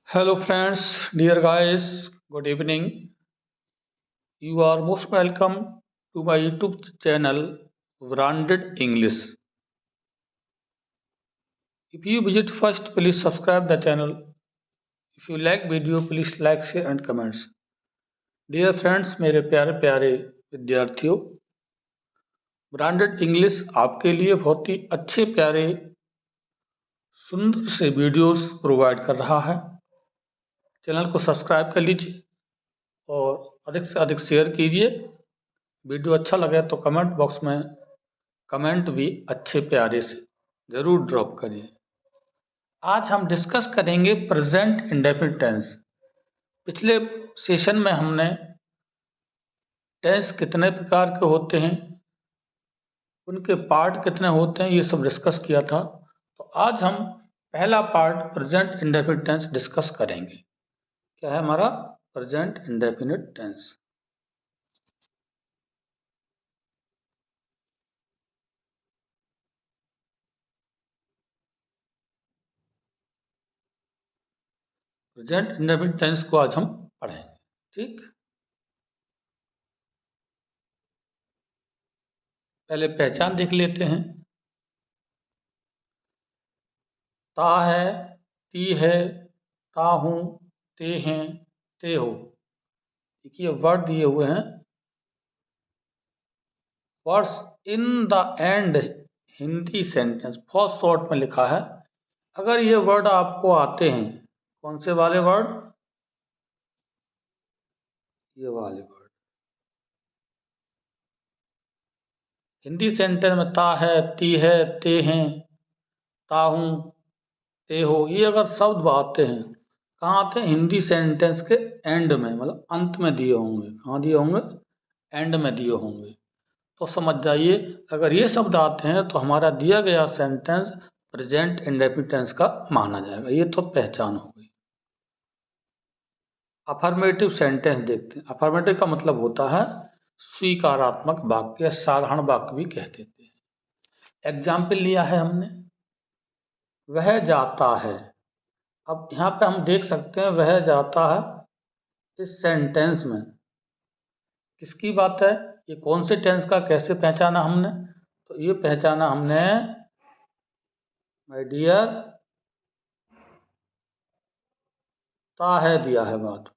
Hello friends, dear guys, good evening. You are most welcome to my YouTube channel Branded English. If you visit first, please subscribe the channel. If you like video, please like, share and comments. Dear friends, मेरे प्यारे प्यारे विद्यार्थियों, branded English आपके लिए बहुत ही अच्छे प्यारे सुंदर से वीडियोस प्रोवाइड कर रहा है। चैनल को सब्सक्राइब कर लीजिए और अधिक से अधिक शेयर कीजिए। वीडियो अच्छा लगे तो कमेंट बॉक्स में कमेंट भी अच्छे प्यारे से ज़रूर ड्रॉप करिए। आज हम डिस्कस करेंगे प्रेजेंट इंडेफिनिट टेंस। पिछले सेशन में हमने टेंस कितने प्रकार के होते हैं, उनके पार्ट कितने होते हैं, ये सब डिस्कस किया था। तो आज हम पहला part present indefinite tense discuss करेंगे। क्या है हमारा present indefinite tense? Present indefinite tense को आज हम पढ़ेंगे। ठीक, पहले पहचान देख लेते हैं। ता है, ती है, ता हूँ, ते हैं, ते हो। देखिए वर्ड दिए हुए हैं। Words in the end Hindi sentence बहुत शॉर्ट में लिखा है। अगर ये वर्ड आपको आते हैं, कौन से वाले वर्ड? ये वाले वर्ड हिंदी सेंटेंस में ता है, ती है, ते हैं, ता हूँ, ते हो, ये अगर शब्द आते हैं, कहाँ आते हैं? हिंदी सेंटेंस के एंड में, मतलब अंत में दिए होंगे। कहाँ दिए होंगे? एंड में दिए होंगे। तो समझ जाइए, अगर ये शब्द आते हैं तो हमारा दिया गया सेंटेंस प्रेजेंट इंडेफिनिट टेंस का माना जाएगा। ये तो पहचान हो गई। अफर्मेटिव सेंटेंस देखते हैं। अफर्मेटिव का मतलब होता है स्वीकारात्मक वाक्य, साधारण वाक्य भी कह देते हैं। एग्जाम्पल लिया है हमने, वह जाता है। अब यहाँ पे हम देख सकते हैं वह जाता है, इस सेंटेंस में किसकी बात है? ये कौन से टेंस का कैसे पहचाना हमने? तो ये पहचाना हमने, माय डियर, ता है दिया है बात,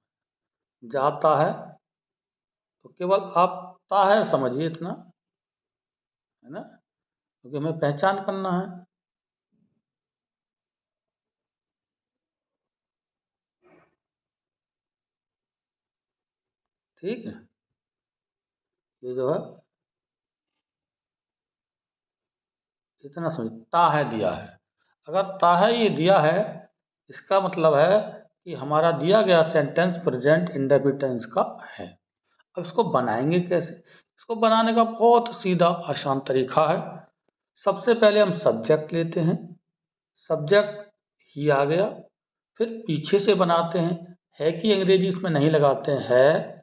जाता है, तो केवल आप ता है समझिए, इतना है ना, क्योंकि हमें पहचान करना है। ठीक है, ये जो है इतना समझ, ता है दिया है। अगर ता है ये दिया है, इसका मतलब है कि हमारा दिया गया सेंटेंस प्रेजेंट इंडेफिनिट टेंस का है। अब इसको बनाएंगे कैसे? इसको बनाने का बहुत सीधा आसान तरीका है। सबसे पहले हम सब्जेक्ट लेते हैं, सब्जेक्ट ही आ गया, फिर पीछे से बनाते हैं। है की अंग्रेजी इसमें नहीं लगाते हैं, है,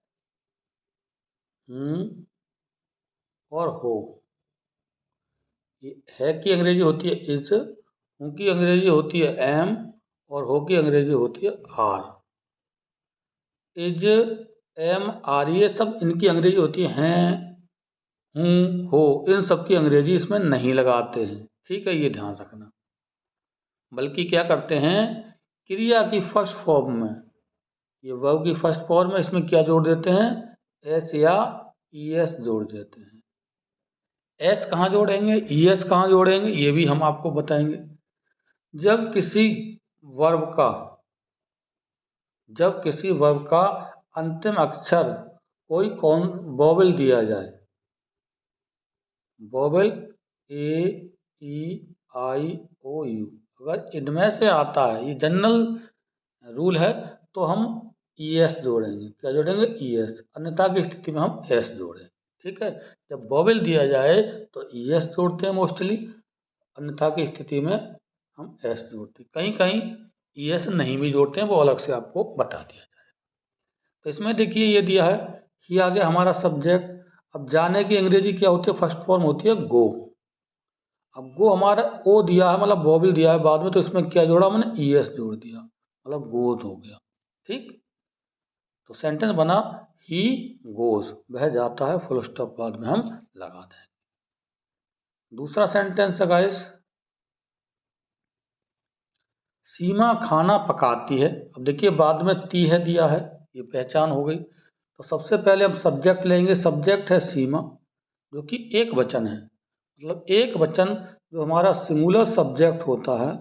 और हो। है की अंग्रेजी होती है इज, हूँ की अंग्रेजी होती है एम, और हो की अंग्रेजी होती है आर। इज, एम, आर, ये सब इनकी अंग्रेजी होती है हैं, हूँ, हो। इन सब की अंग्रेजी इसमें नहीं लगाते हैं। ठीक है, ये ध्यान रखना। बल्कि क्या करते हैं, क्रिया की फर्स्ट फॉर्म में, ये वर्ब की फर्स्ट फॉर्म में, इसमें क्या जोड़ देते हैं? एस या ई एस जोड़ देते हैं। एस कहाँ जोड़ेंगे, ई एस कहाँ जोड़ेंगे, ये भी हम आपको बताएंगे। जब किसी वर्ब का अंतिम अक्षर कोई कौन वोवेल दिया जाए, vowel A, E, I, O, you, अगर इनमें से आता है, ये जनरल रूल है, तो हम ई एस जोड़ेंगे। क्या जोड़ेंगे? E S. अन्यथा की स्थिति में हम एस जोड़ेंगे। ठीक है, जब वोवेल दिया जाए तो ई एस जोड़ते हैं मोस्टली, अन्यथा की स्थिति में हम एस जोड़ते हैं। कहीं कहीं ई एस नहीं भी जोड़ते हैं, वो अलग से आपको बता दिया जाए। तो इसमें देखिए ये दिया है, ये आ गया हमारा सब्जेक्ट। अब जाने की अंग्रेजी क्या होती है? फर्स्ट फॉर्म होती है गो। अब गो हमारा ओ दिया है, मतलब वोवेल दिया है बाद में, तो इसमें क्या जोड़ा? मैंने ई एस जोड़ दिया। मतलब गोज हो गया। ठीक, तो सेंटेंस बना ही गोज, वह जाता है, फुल स्टॉप बाद में हम लगा देंगे। दूसरा सेंटेंस है गाइस, सीमा खाना पकाती है। अब देखिए बाद में ती है दिया है, ये पहचान हो गई। तो सबसे पहले हम सब्जेक्ट लेंगे, सब्जेक्ट है सीमा, जो कि एक वचन है। मतलब एक वचन जो हमारा सिंगुलर सब्जेक्ट होता है,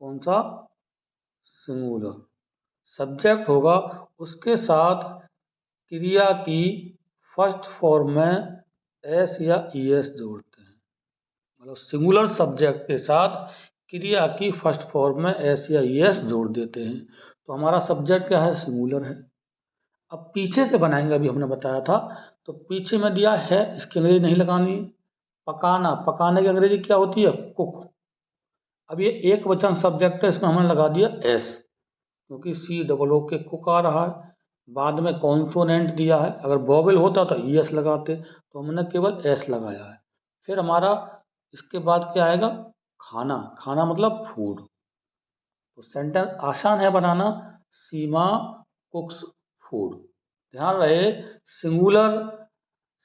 कौन सा, सिंगुलर सब्जेक्ट होगा, उसके साथ क्रिया की फर्स्ट फॉर्म में एस या ई एस जोड़ते हैं। मतलब सिंगुलर सब्जेक्ट के साथ क्रिया की फर्स्ट फॉर्म में एस या ई एस जोड़ देते हैं। तो हमारा सब्जेक्ट क्या है, सिंगुलर है। अब पीछे से बनाएंगे, अभी हमने बताया था। तो पीछे में दिया है, इसकी अंग्रेजी नहीं लगानी। पकाना, पकाने की अंग्रेजी क्या होती है, कुक। अब ये एक वचन सब्जेक्ट है, इसमें हमने लगा दिया एस, क्योंकि सी डबल ओ के कुक आ रहा है। बाद में कॉन्सोनेंट दिया है, अगर वोवेल होता तो ई एस लगाते, तो हमने केवल एस लगाया है। फिर हमारा इसके बाद क्या आएगा, खाना, खाना मतलब फूड। तो सेंटेंस आसान है बनाना, सीमा कुक्स फूड। ध्यान रहे, सिंगुलर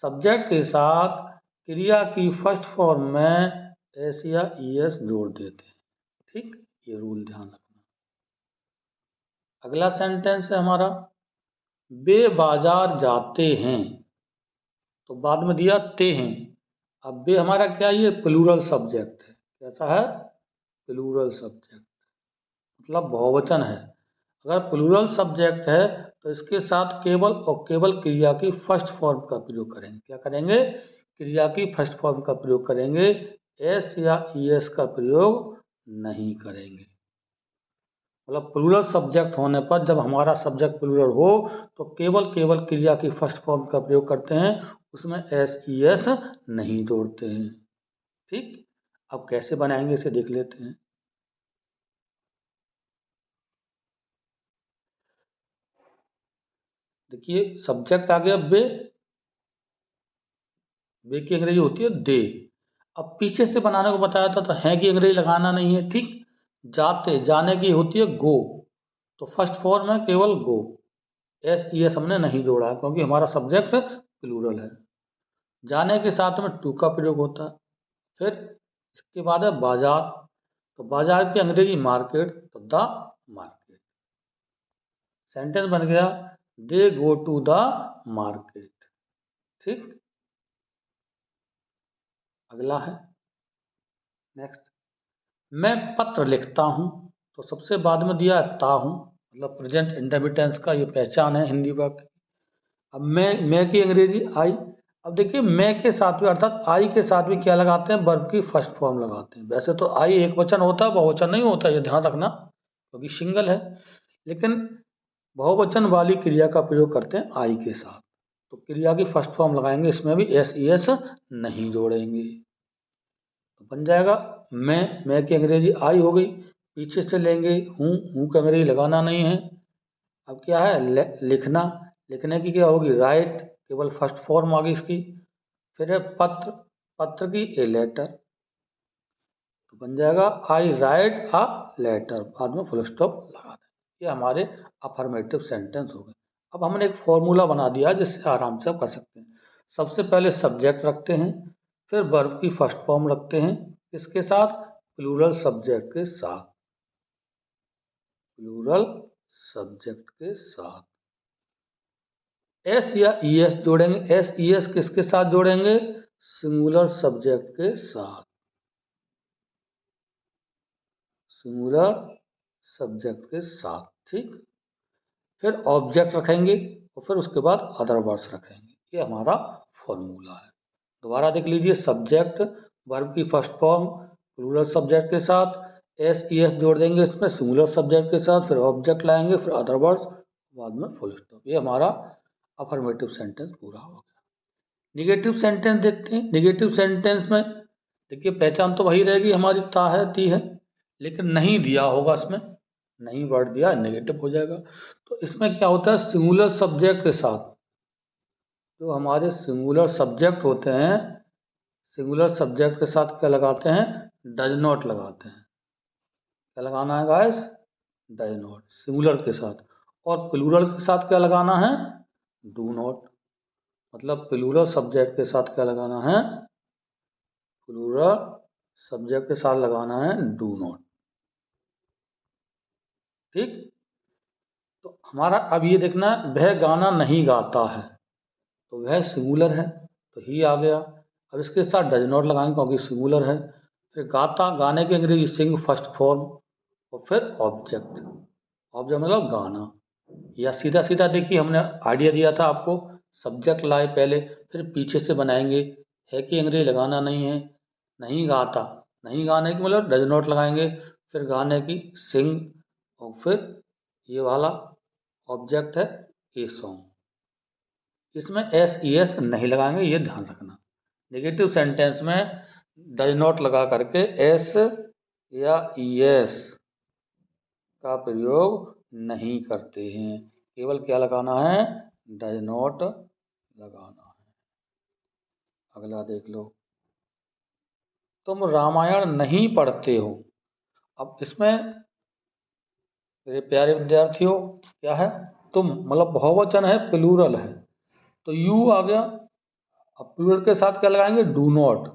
सब्जेक्ट के साथ क्रिया की फर्स्ट फॉर्म में एस या ई एस जोड़ देते हैं। ठीक, ये रूल ध्यान रखना। अगला सेंटेंस है हमारा, वे बाजार जाते हैं। तो बाद में दिया ते हैं। अब वे हमारा क्या, ये प्लूरल सब्जेक्ट है। कैसा है, प्लूरल सब्जेक्ट, मतलब बहुवचन है। अगर प्लूरल सब्जेक्ट है तो इसके साथ केवल और केवल क्रिया की फर्स्ट फॉर्म का प्रयोग करेंगे। क्या करेंगे, क्रिया की फर्स्ट फॉर्म का प्रयोग करेंगे, एस या ई एस का प्रयोग नहीं करेंगे। मतलब प्लूरल सब्जेक्ट होने पर, जब हमारा सब्जेक्ट प्लूरल हो, तो केवल केवल क्रिया की फर्स्ट फॉर्म का प्रयोग करते हैं, उसमें एस ई एस नहीं जोड़ते हैं। ठीक, अब कैसे बनाएंगे इसे देख लेते हैं। देखिए सब्जेक्ट आ गया वे की अंग्रेजी होती है दे। अब पीछे से बनाने को बताया था, तो है की अंग्रेजी लगाना नहीं है। ठीक, जाते, जाने की होती है गो, तो फर्स्ट फॉर्म है केवल गो, एस ई एस हमने नहीं जोड़ा है, क्योंकि हमारा सब्जेक्ट प्लूरल है। जाने के साथ में टू का प्रयोग होता है। फिर इसके बाद है बाजार, तो बाजार की अंग्रेजी मार्केट, तो द मार्केट। सेंटेंस बन गया, दे गो टू द मार्केट। ठीक, अगला है नेक्स्ट, मैं पत्र लिखता हूँ। तो सबसे बाद में दिया है ता हूँ, मतलब प्रेजेंट इंडेफिनिट का ये पहचान है हिंदी वाक्य। अब मैं की अंग्रेजी आई। अब देखिए मैं के साथ में, अर्थात आई के साथ में क्या लगाते हैं, वर्ब की फर्स्ट फॉर्म लगाते हैं। वैसे तो आई एक वचन होता है, बहुवचन नहीं होता, ये ध्यान रखना, क्योंकि सिंगल है। लेकिन बहुवचन वाली क्रिया का प्रयोग करते हैं आई के साथ, तो क्रिया की फर्स्ट फॉर्म लगाएंगे, इसमें भी एस ई एस नहीं जोड़ेंगे। तो बन जाएगा मैं की अंग्रेजी आई हो गई। पीछे से लेंगे हूँ की अंग्रेजी लगाना नहीं है। अब क्या है, लिखना, लिखने की क्या होगी, राइट, केवल फर्स्ट फॉर्म आ गई इसकी। फिर है पत्र, पत्र की ए लेटर, तो बन जाएगा आई राइट अ लेटर, बाद में फुल स्टॉप लगा दें। ये हमारे अफर्मेटिव सेंटेंस हो गए। अब हमने एक फॉर्मूला बना दिया जिससे आराम से आप कर सकते हैं। सबसे पहले सब्जेक्ट रखते हैं, फिर वर्ब की फर्स्ट फॉर्म रखते हैं, इसके साथ प्लूरल सब्जेक्ट के साथ, प्लूरल सब्जेक्ट के साथ एस या ई एस जोड़ेंगे। एस ई एस किसके साथ जोड़ेंगे, सिंगुलर सब्जेक्ट के साथ, सिंगुलर सब्जेक्ट के साथ। ठीक, फिर ऑब्जेक्ट रखेंगे और फिर उसके बाद अदर वर्ड्स रखेंगे। ये हमारा फॉर्मूला है। दोबारा देख लीजिए, सब्जेक्ट, वर्ब की फर्स्ट फॉर्म प्लूरल सब्जेक्ट के साथ, एस ई एस जोड़ देंगे इसमें सिंगुलर सब्जेक्ट के साथ, फिर ऑब्जेक्ट लाएंगे, फिर अदर वर्ड्स, बाद में फुल स्टॉप। ये हमारा अफर्मेटिव सेंटेंस पूरा हो गया। निगेटिव सेंटेंस देखते हैं। निगेटिव सेंटेंस में देखिए पहचान तो वही रहेगी हमारी, ता है ती है, लेकिन नहीं दिया होगा इसमें, नहीं वर्ड दिया, नेगेटिव हो जाएगा। तो इसमें क्या होता है, सिंगुलर सब्जेक्ट के साथ, जो हमारे सिंगुलर सब्जेक्ट होते हैं, सिंगुलर सब्जेक्ट के साथ क्या लगाते हैं, डज नॉट लगाते हैं। क्या लगाना है गाइस, डज नॉट सिंगुलर के साथ। और प्लूरल के साथ क्या लगाना है? Do not. मतलब प्लूरल सब्जेक्ट के साथ क्या लगाना है? प्लूरल सब्जेक्ट के साथ लगाना है डू नॉट। ठीक। तो हमारा अब ये देखना है, वह गाना नहीं गाता है, तो वह सिंगुलर है तो ही आ गया। अब इसके साथ डज नॉट लगाएंगे क्योंकि सिंगुलर है। फिर गाता, गाने की अंग्रेजी सिंग फर्स्ट फॉर्म, और फिर ऑब्जेक्ट। ऑब्जेक्ट मतलब गाना। या सीधा सीधा देखिए, हमने आइडिया दिया था आपको, सब्जेक्ट लाए पहले, फिर पीछे से बनाएंगे। है कि अंग्रेजी लगाना नहीं है। नहीं गाता, नहीं गाने की मतलब डज नॉट लगाएंगे, फिर गाने की सिंग, और फिर ये वाला ऑब्जेक्ट है ए सॉन्ग। इसमें एस ई एस नहीं लगाएंगे, ये ध्यान रखना। नेगेटिव सेंटेंस में डज नॉट लगा करके एस या ई एस का प्रयोग नहीं करते हैं। केवल क्या लगाना है? डज नॉट लगाना है। अगला देख लो, तुम रामायण नहीं पढ़ते हो। अब इसमें मेरे प्यारे विद्यार्थियों क्या है? तुम मतलब बहुवचन है, प्लूरल है, तो यू आ गया। अब प्लूरल के साथ क्या लगाएंगे? Do not.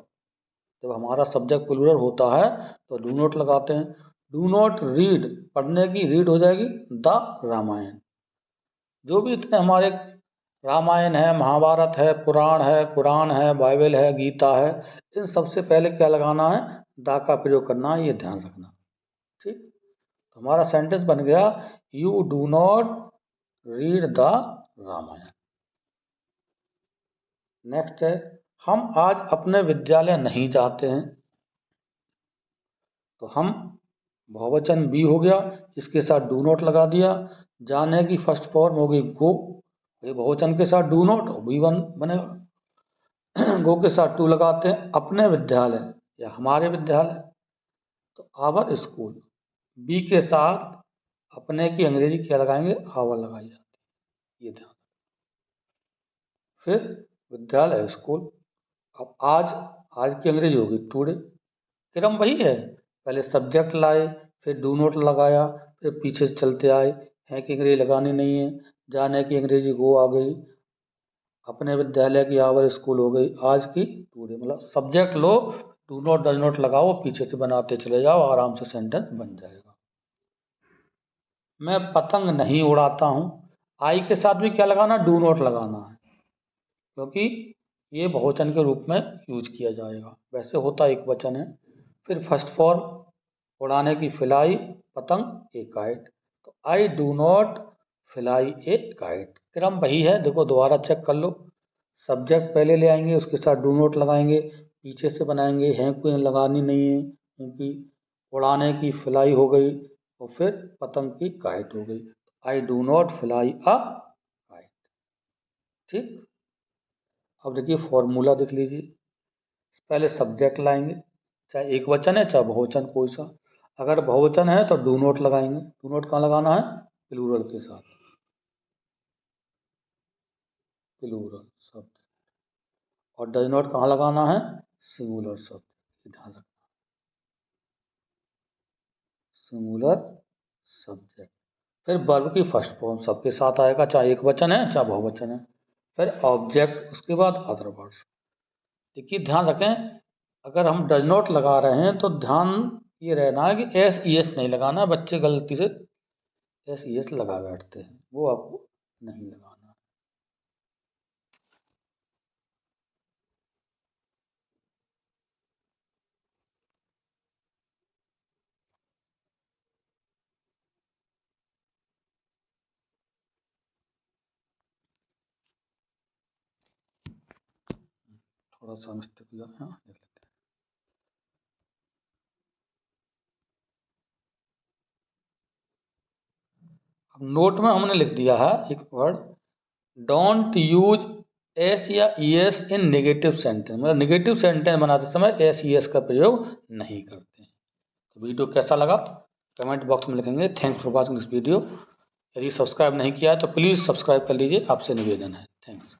जब हमारा सब्जेक्ट प्लूरल होता है तो डू नॉट लगाते हैं। डू नॉट रीड, पढ़ने की रीड हो जाएगी द रामायण। जो भी इतने हमारे रामायण है, महाभारत है, पुराण है, कुरान है, बाइबल है, गीता है, इन सबसे पहले क्या लगाना है? दा का प्रयोग करना है, ये ध्यान रखना। ठीक। तो हमारा सेंटेंस बन गया, you do not read the Ramayana. Next है, हम आज अपने विद्यालय नहीं जाते हैं। तो हम बहुवचन बी हो गया, इसके साथ डू नॉट लगा दिया। जाने की फर्स्ट फॉर्म हो गई गो, ये बहुवचन के साथ डू नॉट, बी वन बनेगा। गो के साथ टू लगाते हैं। अपने विद्यालय या हमारे विद्यालय, तो आवर स्कूल। बी के साथ अपने की अंग्रेजी क्या लगाएंगे? आवर लगाई जाती है, ये ध्यान। फिर विद्यालय स्कूल। अब आज, आज की अंग्रेजी होगी टुडे। क्रम वही है, पहले सब्जेक्ट लाए, फिर डू नॉट लगाया, फिर पीछे से चलते आए। है की अंग्रेजी लगानी नहीं है। जाने की अंग्रेजी गो आ गई, अपने विद्यालय की आवर स्कूल हो गई, आज की टुडे। मतलब subject low, do not does not लगाओ, पीछे से बनाते चले जाओ, आराम से सेंटेंस बन जाएगा। मैं पतंग नहीं उड़ाता हूँ। आई के साथ भी क्या लगाना? डू नॉट लगाना है, क्योंकि ये बहुवचन के रूप में यूज किया जाएगा, वैसे होता एक वचन है। फिर फर्स्ट फॉर्म, उड़ाने की फ्लाई, पतंग ए काइट। तो I do not fly A kite. क्रम वही है, देखो दोबारा चेक कर लो। सब्जेक्ट पहले ले आएंगे, उसके साथ डू नॉट लगाएंगे, पीछे से बनाएंगे, हैं कोई लगानी नहीं है क्योंकि उड़ाने की फ्लाई हो गई, और फिर पतंग की काइट हो गई। I do not fly a kite. ठीक। अब देखिए फॉर्मूला देख लीजिए। पहले सब्जेक्ट लाएंगे, चाहे एक वचन है चाहे बहुवचन कोई सा। अगर बहुवचन है तो डू नॉट लगाएंगे। डू नॉट कहाँ लगाना है? प्लूरल के साथ, प्लूरल शब्द। और डज नॉट कहाँ लगाना है? सिंगुलर शब्द, ध्यान रखना। Singular subject. फिर वर्ब की फर्स्ट फॉर्म सबके साथ आएगा, चाहे एक वचन है चाहे बहुवचन है। फिर ऑब्जेक्ट, उसके बाद अदर वर्ड्स। देखिए ध्यान रखें, अगर हम डज नॉट लगा रहे हैं तो ध्यान ये रहना है कि एस ई एस नहीं लगाना। बच्चे गलती से एस ई एस लगा बैठते हैं, वो आपको नहीं लगाना। थोड़ा सा मिस्टेक हुआ, हाँ देख लेते हैं। अब नोट में हमने लिख दिया है एक वर्ड, डोंट यूज एस या ई एस इन नेगेटिव सेंटेंस। मतलब नेगेटिव सेंटेंस बनाते समय एस ई एस का प्रयोग नहीं करते हैं। तो वीडियो कैसा लगा कमेंट बॉक्स में लिखेंगे। Thanks for watching this video. यदि सब्सक्राइब नहीं किया है तो प्लीज़ सब्सक्राइब कर लीजिए, आपसे निवेदन है। थैंक्स।